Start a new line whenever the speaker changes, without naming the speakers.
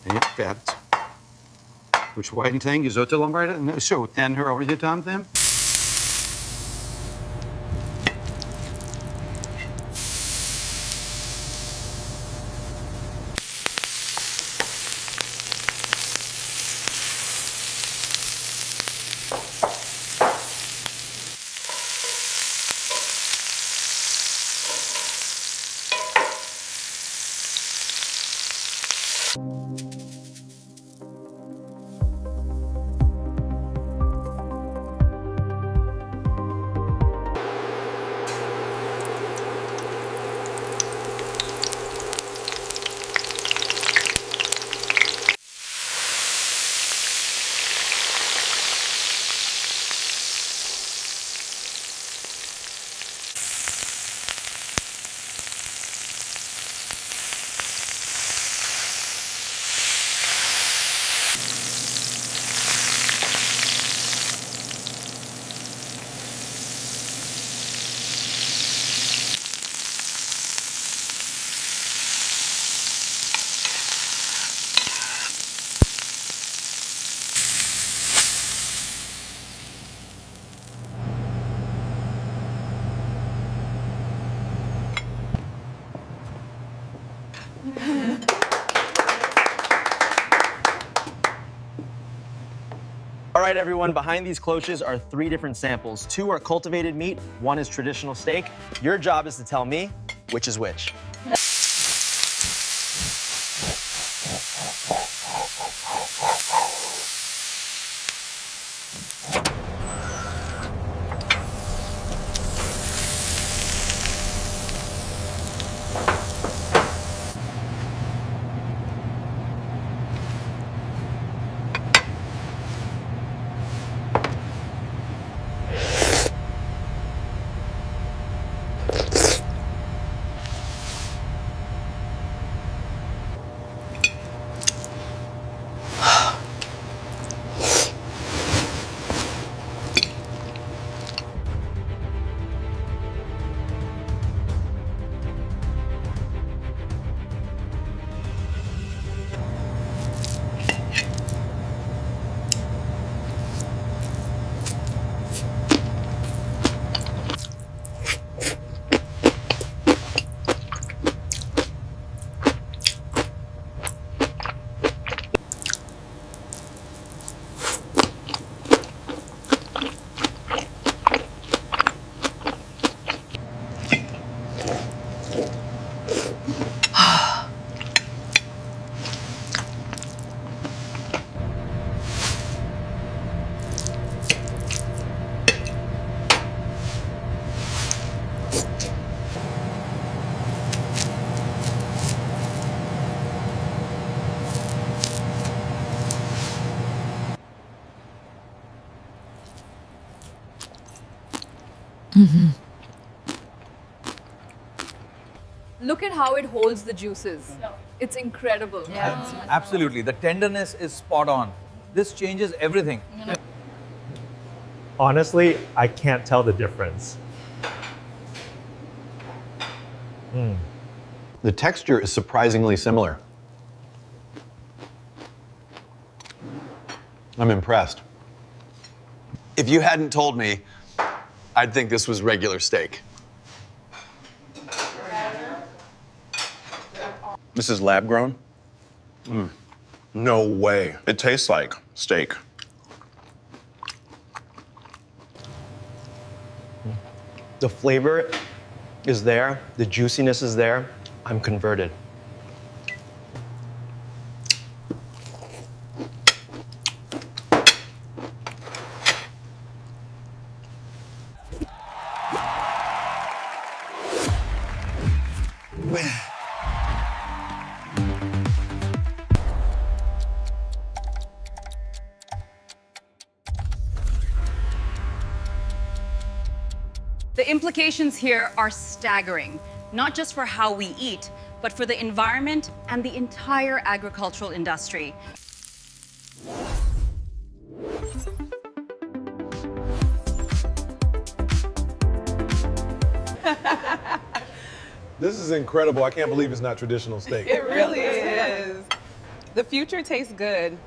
helt färdigt. Utrwaj ingenting, så till området. Så, den hör over the time then.
All right, everyone, behind these cloches are 3 different samples. 2 are cultivated meat, 1 is traditional steak. Your job is to tell me which is which.
Look at how it holds the juices. It's incredible.
Absolutely. The tenderness is spot on. This changes everything.
Honestly, I can't tell the difference.
The texture is surprisingly similar. I'm impressed. If you hadn't told me, I'd think this was regular steak.
This is lab grown? No way. It tastes like steak.
The flavor is there, the juiciness is there. I'm converted.
The implications here are staggering, not just for how we eat, but for the environment and the entire agricultural industry.
This is incredible. I can't believe it's not traditional steak.
It really is.
The future tastes good.